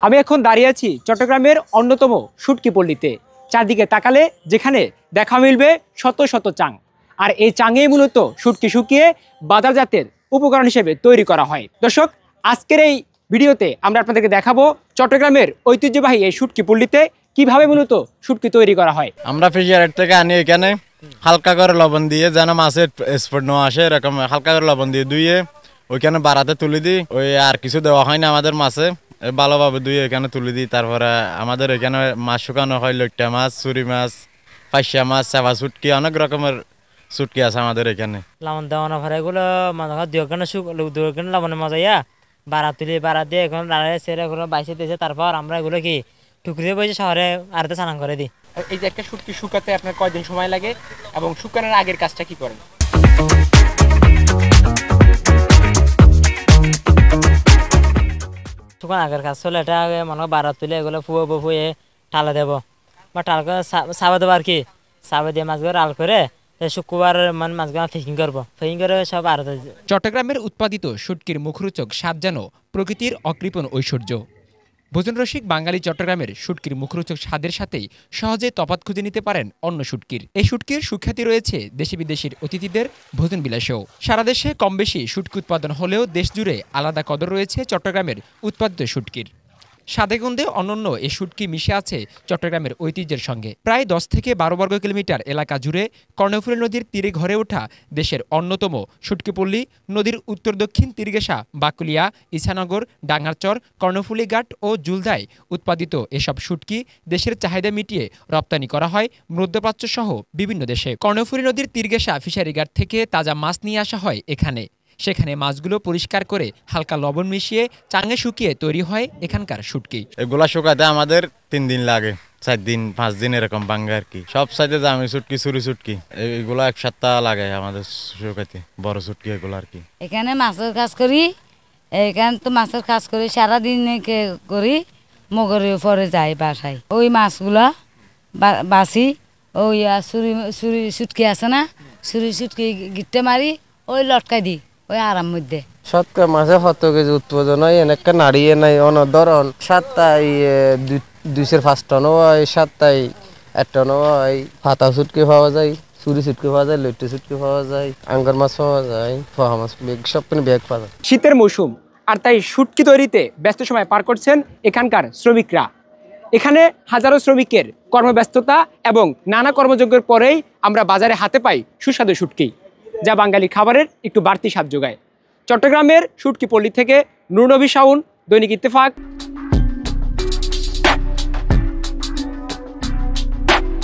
আমি এখন দাঁড়িয়ে আছি চট্টগ্রামের অন্যতম শুটকি পল্লীতে। চারদিকে তাকালে যেখানে দেখা মিলবে শত শত চাং, আর এই চাঙেই মূলত শুটকি শুকিয়ে বাজারজাতের উপকরণ হিসেবে তৈরি করা হয়। দর্শক, আজকের এই ভিডিওতে আমরা আপনাদেরকে দেখাবো চট্টগ্রামের ঐতিহ্যবাহী এই শুটকি পল্লীতে কিভাবে মূলত শুটকি তৈরি করা হয়। আমরা ফিশারের থেকে আনি, এখানে হালকা করে লবণ দিয়ে যেন মাছের স্পট না আসে এরকম হালকা করে লবণ দিয়ে ধুয়ে ওইখানে বাড়াতে তুলে দিই। ওই আর কিছু দেওয়া হয় না আমাদের মাছে, ভালোভাবে ধুয়ে এখানে তুলে দিই। তারপরে আমাদের এখানে মাছ শুকানো হয়, লইট্টা মাছ, চুরি মাছ, পাইসা মাছ, চাপা শুটকি, অনেক রকমের শুটকি আছে আমাদের এখানে। লবণ দেওয়ানো পরে এগুলো দুখানে লবণের মজা বাড়া তুলি, বাড়া দিয়ে এখন লাড়াই সেরে এগুলো বাইসে দিয়েছে। তারপর আমরা এগুলো কি টুকরিয়ে বসে শহরে আরতে স্নান করে দিই। এই যে একটা শুটকি শুকাতে আপনার কয়দিন সময় লাগে এবং শুকানোর আগের কাজটা কি করেন? শুকান আগের কাজ হলো এটা আগে মনে হয় বাড়া তুলে এগুলো ফুয়ে টালে দেবো বা টাল করে সাবা দেবো আর কি। সাবা দিয়ে মাছগুলো রাল করে শুক্রবার মানে মাছগুলো ফিশিং করবো, ফিশিং করে সব আরতে। চট্টগ্রামের উৎপাদিত শুটকির মুখরোচক স্বাদ যেন প্রকৃতির অকৃপণ ঐশ্বর্য। ভোজনরসিক বাঙালি চট্টগ্রামের শুটকির মুখরোচক স্বাদের সাথেই সহজে তফাৎ খুঁজে নিতে পারেন অন্য শুটকির। এই শুটকির সুখ্যাতি রয়েছে দেশি বিদেশির অতিথিদের ভোজন বিলাসেও। সারা দেশে কম বেশি শুটকি উৎপাদন হলেও দেশজুড়ে আলাদা কদর রয়েছে চট্টগ্রামের উৎপাদিত শুটকির। স্বাদে-গন্ধে অনন্য এই শুটকি মিশে আছে চট্টগ্রামের ঐতিহ্যের সঙ্গে। প্রায় 10 থেকে 12 বর্গ কিলোমিটার এলাকা জুড়ে কর্ণফুলী নদীর তীরে ঘরে ওঠা দেশের অন্যতম শুটকিপল্লী, নদীর উত্তর দক্ষিণ তীরগেশা, বাকুলিয়া, ইছানগর, ডাঙ্গারচর, কর্ণফুলী ঘাট ও জুলদায় উৎপাদিত এসব শুটকি দেশের চাহিদা মিটিয়ে রপ্তানি করা হয় মধ্যপ্রাচ্য সহ বিভিন্ন দেশে। কর্ণফুলী নদীর তীরগেশা ফিশারি ঘাট থেকে তাজা মাছ নিয়ে আসা হয় এখানে। সেখানে মাছগুলো পরিষ্কার করে হালকা লবণ মিশিয়ে চাঙে শুকিয়ে তৈরি হয় এখানকার শুটকি। এগুলা শুকাতে আমাদের 3 দিন লাগে, 4 দিন 5 দিন এরকম ভাঙ্গে আর কি। সব সাইডে দামি শুটকি, চুরি শুটকি, এগুলো 1 সপ্তাহ লাগে আমাদের শুকাতে, বড় শুটকি এগুলো আর কি। এখানে মাছের কাজ করি, এখানে তো মাছের কাজ করি সারাদিন করি, মগরে পরে যাই বাসায়। ওই মাছগুলা বাসি, ওই চুরি শুটকি আছে না, চুরি শুটকি গিট্টে মারি ওই লটকাই দিই ওই আরাম মধ্যে। শতকরা মাছে 7 কেজি উৎপাদন হয়, এনেকা নাড়িয়ে নাই অনধরণ। 7টায় 205 টনও হয়, 7টায় 1 টনও হয়। ফাতা শুটকি পাওয়া যায়, চুরি শুটকি পাওয়া যায়, লইট্টা শুটকি পাওয়া যায়, আঙ্গার মাছ পাওয়া যায়, পোহা মাছ সব কোনো ব্যাগ পাওয়া যায়। শীতের মৌসুম, আর তাই শুটকি তৈরিতে ব্যস্ত সময় পার করছেন এখানকার শ্রমিকরা। এখানে হাজারো শ্রমিকের কর্মব্যস্ততা এবং নানা কর্মযজ্ঞের পরেই আমরা বাজারে হাতে পাই সুস্বাদু শুটকি, যা বাঙালি খাবারের একটু বাড়তি স্বাদ যোগায়। চট্টগ্রামের শুটকি পল্লী থেকে নূর নবী শাওন, দৈনিক ইত্তেফাক।